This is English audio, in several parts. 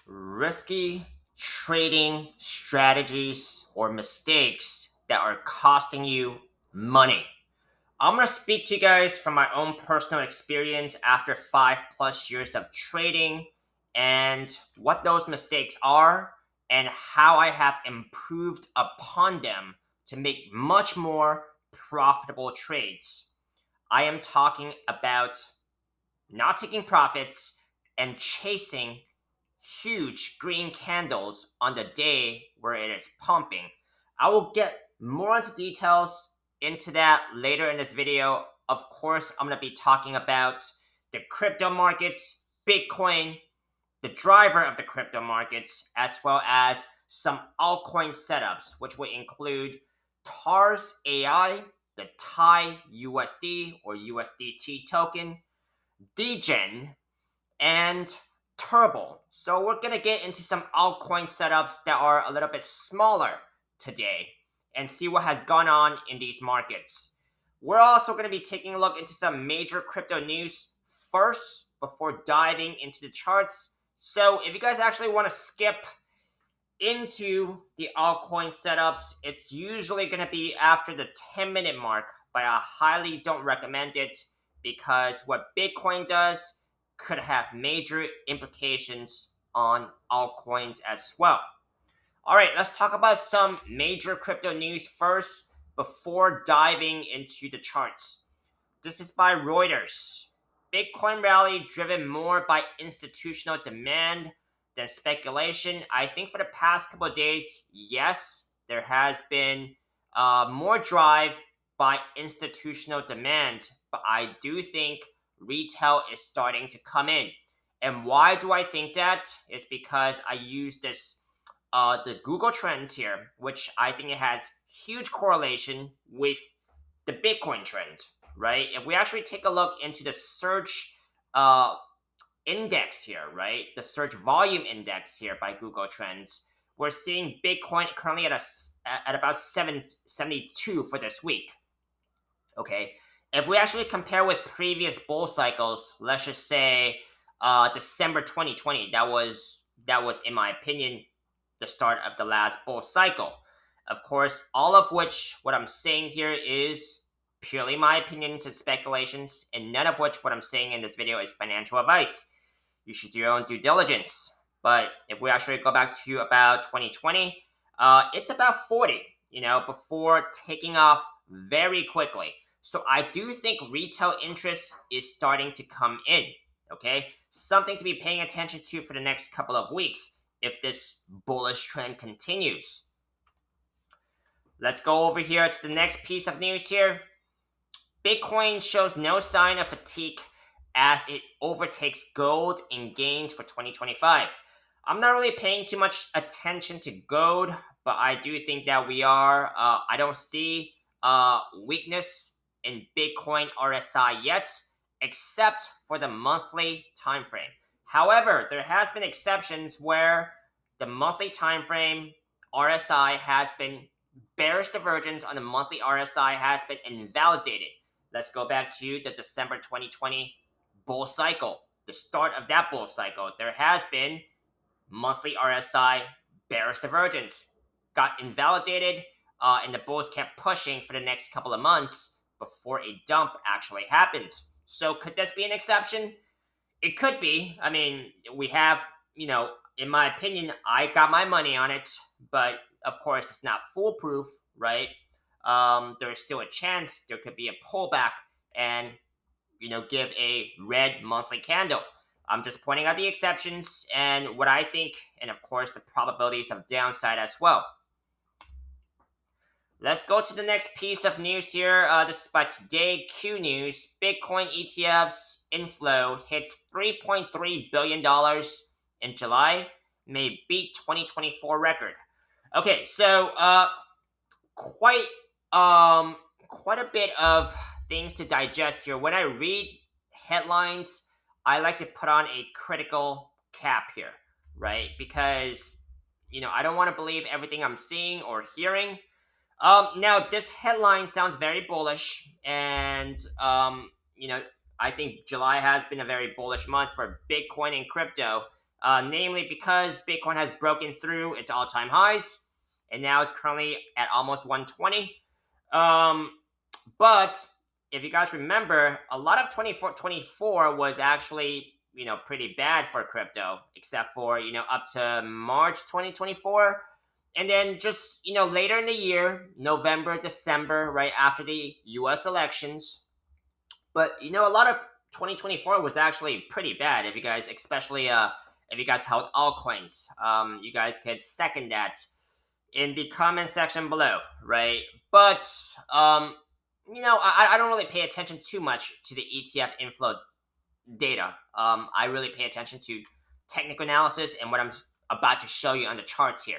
risky trading strategies or mistakes that are costing you money. I'm going to speak to you guys from my own personal experience after 5+ years of trading and what those mistakes are and how I have improved upon them to make much more profitable trades. I am talking about not taking profits and chasing huge green candles on the day where it is pumping. I will get more into details into that later in this video. Of course, I'm going to be talking about the crypto markets, Bitcoin, the driver of the crypto markets, as well as some altcoin setups, which will include TARS AI, the Thai USD or USDT token, DEGEN, and Turbo. So we're gonna get into some altcoin setups that are a little bit smaller today and see what has gone on in these markets. We're also going to be taking a look into some major crypto news first before diving into the charts. So if you guys actually want to skip into the altcoin setups, it's usually going to be after the 10-minute mark, but I highly don't recommend it because what Bitcoin does could have major implications on altcoins as well. All right, let's talk about some major crypto news first before diving into the charts. This is by Reuters. Bitcoin rally driven more by institutional demand than speculation. I think for the past couple of days, yes, there has been more drive by institutional demand, but I do think retail is starting to come in. And why do I think that? Is because I use this the Google Trends here, which I think it has huge correlation with the Bitcoin trend, right? If we actually take a look into the search uh, index here, right? The search volume index here by Google Trends, we're seeing Bitcoin currently at about 772 for this week. Okay, if we actually compare with previous bull cycles, let's just say December 2020, that was in my opinion the start of the last bull cycle. Of course, all of which what I'm saying here is purely my opinions and speculations, and none of which what I'm saying in this video is financial advice. You should do your own due diligence. But if we actually go back to about 2020, it's about 40, before taking off very quickly. So I do think retail interest is starting to come in. Okay, something to be paying attention to for the next couple of weeks if this bullish trend continues. Let's go over here to the next piece of news here. Bitcoin shows no sign of fatigue as it overtakes gold in gains for 2025. I'm not really paying too much attention to gold, but I do think that we are. I don't see weakness in Bitcoin RSI yet, except for the monthly time frame. However, there has been exceptions where the monthly time frame RSI has been bearish divergence on the monthly RSI has been invalidated. Let's go back to the December 2020 bull cycle. The start of that bull cycle, there has been monthly RSI bearish divergence. Got invalidated, and the bulls kept pushing for the next couple of months before a dump actually happens. So could this be an exception? It could be. I mean, we have, in my opinion, I got my money on it, but of course, it's not foolproof, right? There's still a chance there could be a pullback and, give a red monthly candle. I'm just pointing out the exceptions and what I think, and of course, the probabilities of downside as well. Let's go to the next piece of news here. This is by Today Q News. Bitcoin ETFs inflow hits $3.3 billion in July, may beat 2024 record. Okay, so quite quite a bit of things to digest here. When I read headlines, I like to put on a critical cap here, right? Because I don't want to believe everything I'm seeing or hearing. Now this headline sounds very bullish, and I think July has been a very bullish month for Bitcoin and crypto. namely because Bitcoin has broken through its all-time highs, and now it's currently at almost 120. Um, but if you guys remember, a lot of 24 was actually pretty bad for crypto, except for up to March 2024, and then just later in the year, November, December, right after the U.S. elections. But a lot of 2024 was actually pretty bad. If you guys, especially if you guys held altcoins, you guys could second that in the comment section below, right? But I don't really pay attention too much to the ETF inflow data. I really pay attention to technical analysis and what I'm about to show you on the charts here.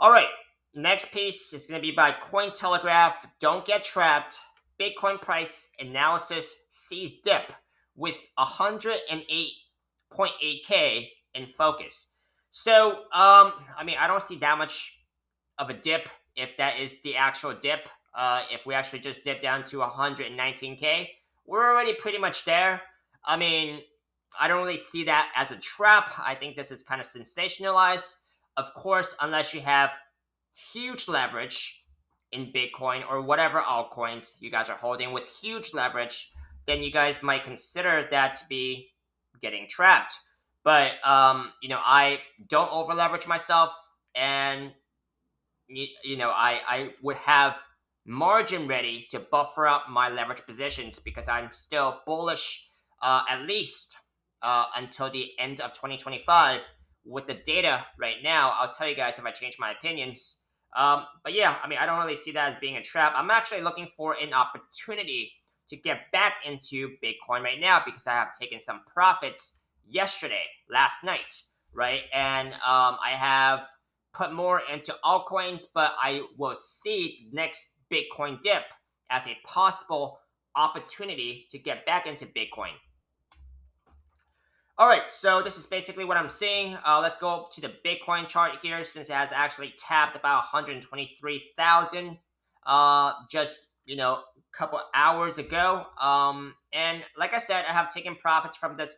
All right, next piece is going to be by Cointelegraph. Don't get trapped. Bitcoin price analysis sees dip with 108.8K in focus. So, I don't see that much of a dip if that is the actual dip. If we actually just dip down to 119K, we're already pretty much there. I don't really see that as a trap. I think this is kind of sensationalized. Of course, unless you have huge leverage in Bitcoin or whatever altcoins you guys are holding with huge leverage, then you guys might consider that to be getting trapped. But I don't over leverage myself, and I would have margin ready to buffer up my leverage positions because I'm still bullish, at least until the end of 2025. With the data right now, I'll tell you guys if I change my opinions. But yeah, I don't really see that as being a trap. I'm actually looking for an opportunity to get back into Bitcoin right now because I have taken some profits last night, right? And I have put more into altcoins, but I will see next Bitcoin dip as a possible opportunity to get back into Bitcoin. All right, so this is basically what I'm seeing. Let's go to the Bitcoin chart here since it has actually tapped about 123,000 just, a couple hours ago. And like I said, I have taken profits from this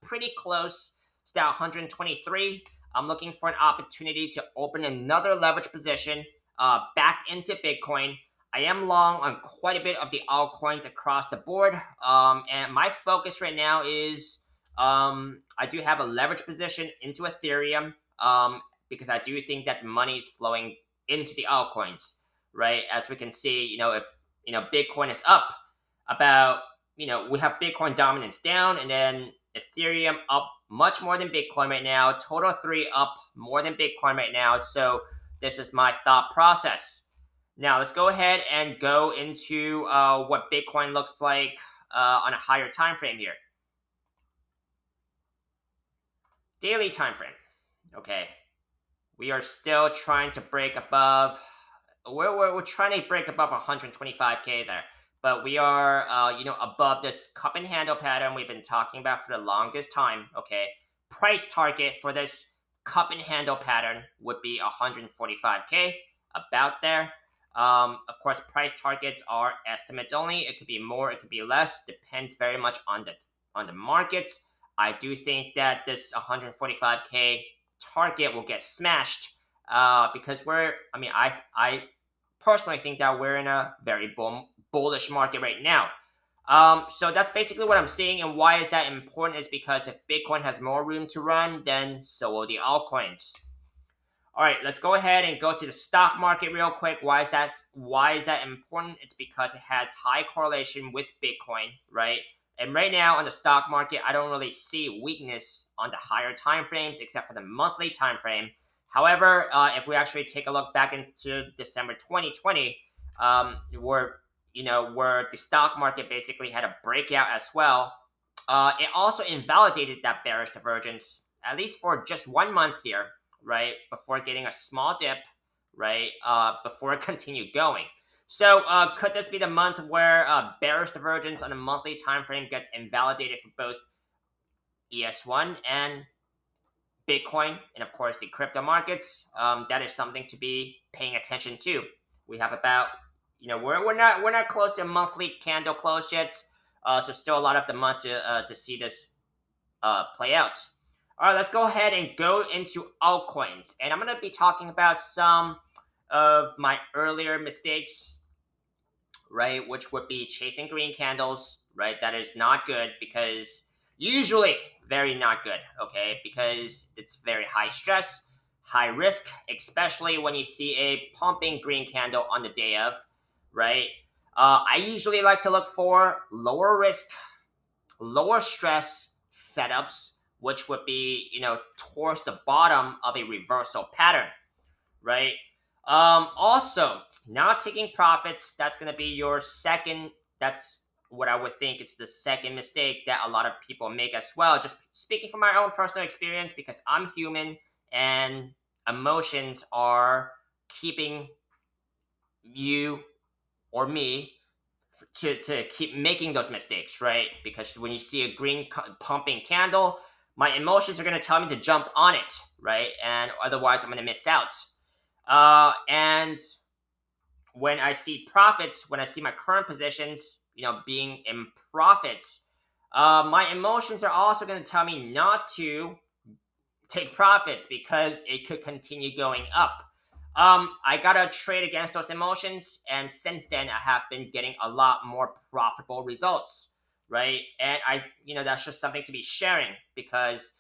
pretty close to that 123. I'm looking for an opportunity to open another leverage position back into Bitcoin. I am long on quite a bit of the altcoins across the board. And my focus right now is I do have a leverage position into Ethereum because I do think that the money is flowing into the altcoins, right? As we can see, if Bitcoin is up about, we have Bitcoin dominance down, and then Ethereum up much more than Bitcoin right now. Total 3 up more than Bitcoin right now. So this is my thought process. Now let's go ahead and go into what Bitcoin looks like on a higher time frame here. Daily time frame. Okay, we are still trying to break above. We're trying to break above 125K there, but we are above this cup and handle pattern we've been talking about for the longest time. Okay, price target for this cup and handle pattern would be 145K, about there. Of course, price targets are estimates only. It could be more, it could be less. Depends very much on the markets. I do think that this 145K target will get smashed because I personally think that we're in a very bullish market right now. So that's basically what I'm seeing, and why is that important is because if Bitcoin has more room to run, then so will the altcoins. All right, let's go ahead and go to the stock market real quick. Why is that important? It's because it has high correlation with Bitcoin, right? And right now on the stock market, I don't really see weakness on the higher time frames except for the monthly time frame. However, if we actually take a look back into December 2020, where the stock market basically had a breakout as well, it also invalidated that bearish divergence at least for just 1 month here, right, before getting a small dip, right, before it continued going. So could this be the month where bearish divergence on a monthly time frame gets invalidated for both ES1 and Bitcoin, and of course the crypto markets? That is something to be paying attention to. We have about, we're not close to a monthly candle close yet, so still a lot of the month to see this play out. All right, let's go ahead and go into altcoins, and I'm gonna be talking about some of my earlier mistakes, right? Which would be chasing green candles, right? That is not good because usually very not good, okay? Because it's very high stress, high risk, especially when you see a pumping green candle on the day of, right? I usually like to look for lower risk, lower stress setups, which would be, towards the bottom of a reversal pattern, right? Also, not taking profits, that's going to be your second, that's what I would think it's the second mistake that a lot of people make as well. Just speaking from my own personal experience, because I'm human and emotions are keeping you or me to keep making those mistakes, right? Because when you see a green pumping candle, my emotions are going to tell me to jump on it, right? And otherwise, I'm going to miss out. And when I see profits, when I see my current positions, being in profits, my emotions are also going to tell me not to take profits because it could continue going up. I gotta trade against those emotions, and since then, I have been getting a lot more profitable results, right? And that's just something to be sharing because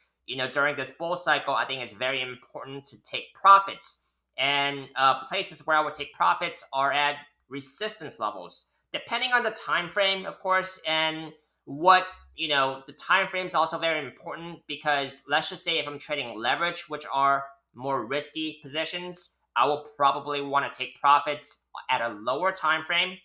during this bull cycle, I think it's very important to take profits, and places where I would take profits are at resistance levels, depending on the time frame, of course, and what the time frame is also very important because let's just say if I'm trading leverage, which are more risky positions, I will probably want to take profits at a lower time frame.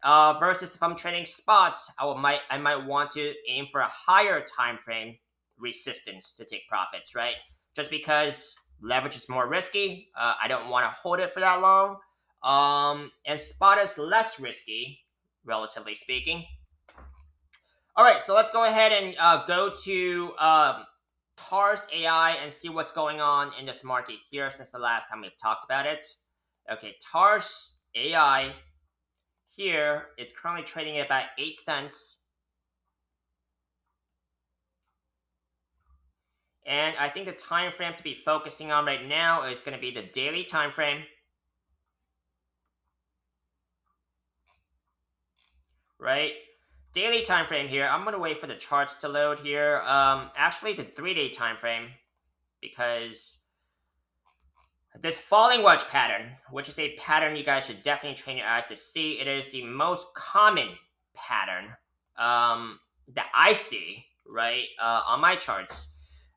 Versus if I'm trading spots, I might want to aim for a higher time frame resistance to take profits, right? Just because leverage is more risky, I don't want to hold it for that long. And spot is less risky, relatively speaking. All right, so let's go ahead and go to TARS AI and see what's going on in this market here since the last time we've talked about it. Okay, TARS AI here, it's currently trading at about 8 cents. And I think the time frame to be focusing on right now is going to be the daily time frame. Right? Daily time frame here. I'm going to wait for the charts to load here. Actually, the 3-day time frame because this falling wedge pattern, which is a pattern you guys should definitely train your eyes to see. It is the most common pattern that I see, right, on my charts.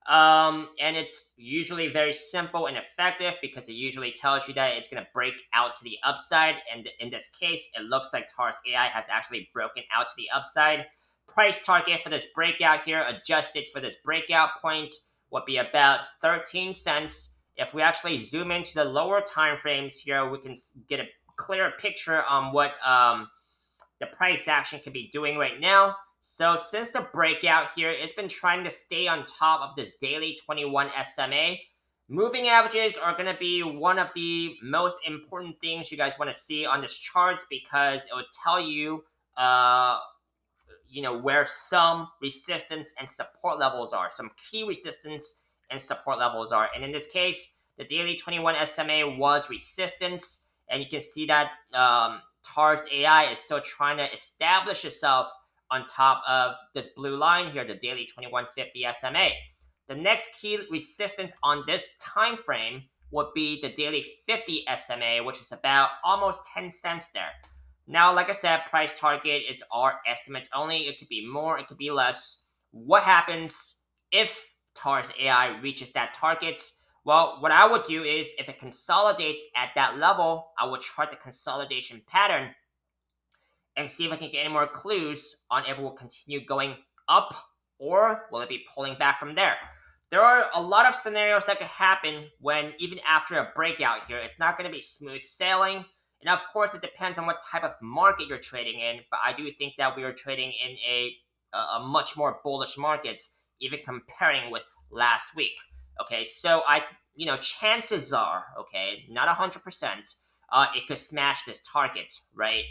And it's usually very simple and effective because it usually tells you that it's going to break out to the upside. And in this case, it looks like TARS AI has actually broken out to the upside. Price target for this breakout here, adjusted for this breakout point, would be about 13 cents. If we actually zoom into the lower time frames here, we can get a clearer picture on what the price action could be doing right now. So since the breakout here, it's been trying to stay on top of this daily 21 SMA. Moving averages are going to be one of the most important things you guys want to see on this chart because it will tell you where some resistance and support levels are, some key resistance and support levels are. And in this case, the daily 21 SMA was resistance, and you can see that TARS AI is still trying to establish itself on top of this blue line here, the daily 2150 SMA. The next key resistance on this time frame would be the daily 50 SMA, which is about almost 10 cents there. Now, like I said, price target is our estimate only. It could be more, it could be less. What happens if TARS AI reaches that target? Well, what I would do is if it consolidates at that level, I would chart the consolidation pattern and see if I can get any more clues on if it will continue going up or will it be pulling back from there. There are a lot of scenarios that could happen when even after a breakout here, it's not going to be smooth sailing. And of course, it depends on what type of market you're trading in. But I do think that we are trading in a much more bullish market, even comparing with last week. Okay, so chances are, okay, not 100%, it could smash this target, right?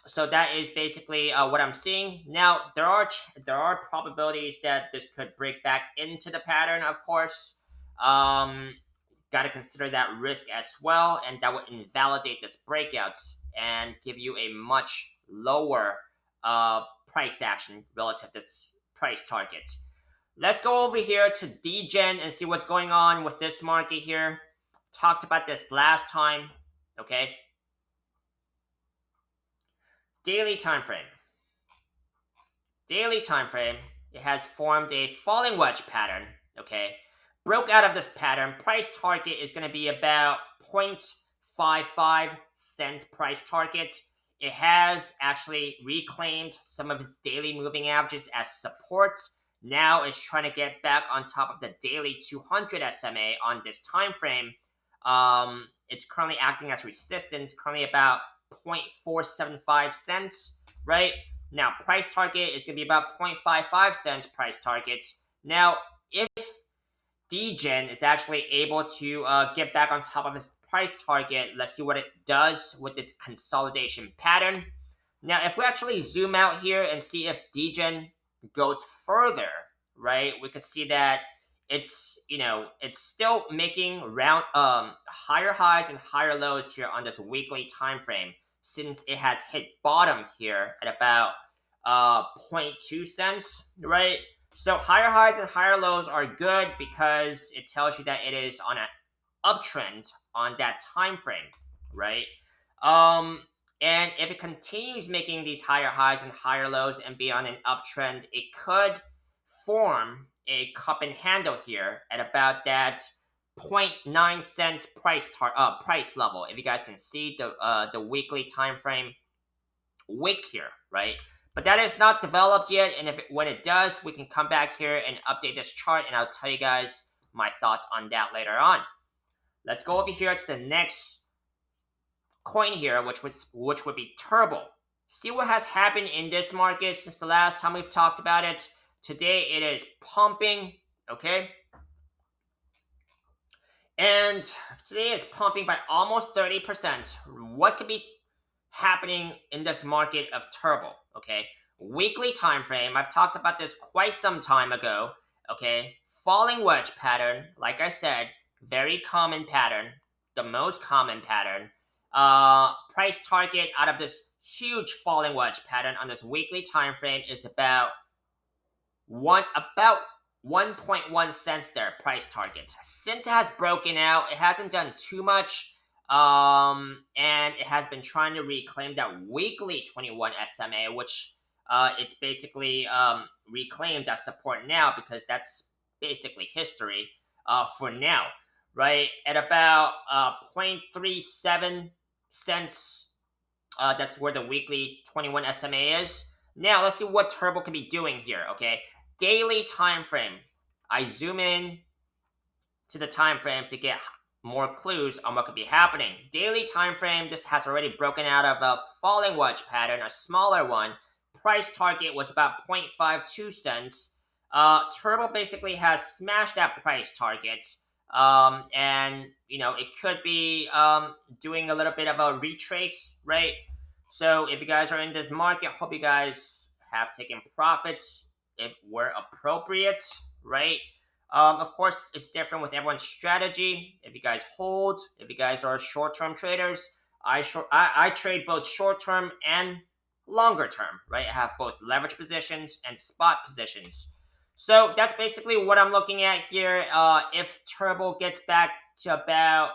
So that is basically what I'm seeing. Now there are probabilities that this could break back into the pattern. Of course, got to consider that risk as well, and that would invalidate this breakout and give you a much lower price action relative to its price target. Let's go over here to DEGEN and see what's going on with this market here. Talked about this last time. Okay, daily time frame. Daily time frame, it has formed a falling wedge pattern. Okay, broke out of this pattern. Price target is going to be about 0.55 cent price target. It has actually reclaimed some of its daily moving averages as support. Now it's trying to get back on top of the daily 200 SMA on this time frame. It's currently acting as resistance, currently about 0.475 cents, right? Now, price target is going to be about 0.55 cents price target. Now, if DGen is actually able to get back on top of its price target, let's see what it does with its consolidation pattern. Now, if we actually zoom out here and see if DGen goes further, right, we can see that it's still making round higher highs and higher lows here on this weekly time frame, since it has hit bottom here at about 0.2 cents, right? So higher highs and higher lows are good because it tells you that it is on an uptrend on that time frame, right? And if it continues making these higher highs and higher lows and be on an uptrend, it could form a cup and handle here at about that 0.9 cents price level. If you guys can see the weekly time frame wick here, right? But that is not developed yet, and when it does, we can come back here and update this chart, and I'll tell you guys my thoughts on that later on. Let's go over here to the next coin here, which would be Turbo. See what has happened in this market since the last time we've talked about it. Today it is pumping, okay? And today it's pumping by almost 30%. What could be happening in this market of Turbo? Okay, weekly time frame. I've talked about this quite some time ago. Okay, falling wedge pattern. Like I said, very common pattern, the most common pattern. Price target out of this huge falling wedge pattern on this weekly time frame is about 1.1 cents there, price target. Since it has broken out, it hasn't done too much. And it has been trying to reclaim that weekly 21 SMA, which it's basically reclaimed as support now, because that's basically history for now, right? At about 0.37 cents, that's where the weekly 21 SMA is. Now, let's see what Turbo can be doing here, okay? Daily time frame. I zoom in to the time frames to get more clues on what could be happening. Daily time frame, this has already broken out of a falling wedge pattern, a smaller one. Price target was about 0.52 cents. Turbo basically has smashed that price target. And it could be doing a little bit of a retrace, right? So if you guys are in this market, hope you guys have taken profits if were appropriate, right? Of course, it's different with everyone's strategy. If you guys hold, if you guys are short-term traders, I trade both short-term and longer term, right? I have both leverage positions and spot positions. So that's basically what I'm looking at here. If Turbo gets back to about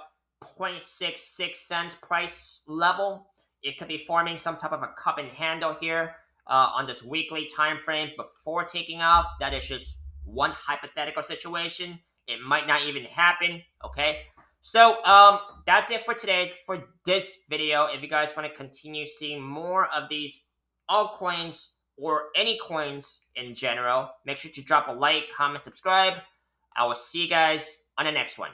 0.66 cents price level, it could be forming some type of a cup and handle here on this weekly time frame before taking off. That is just one hypothetical situation. It might not even happen, okay? So that's it for today, for this video. If you guys want to continue seeing more of these altcoins or any coins in general, make sure to drop a like, comment, subscribe. I will see you guys on the next one.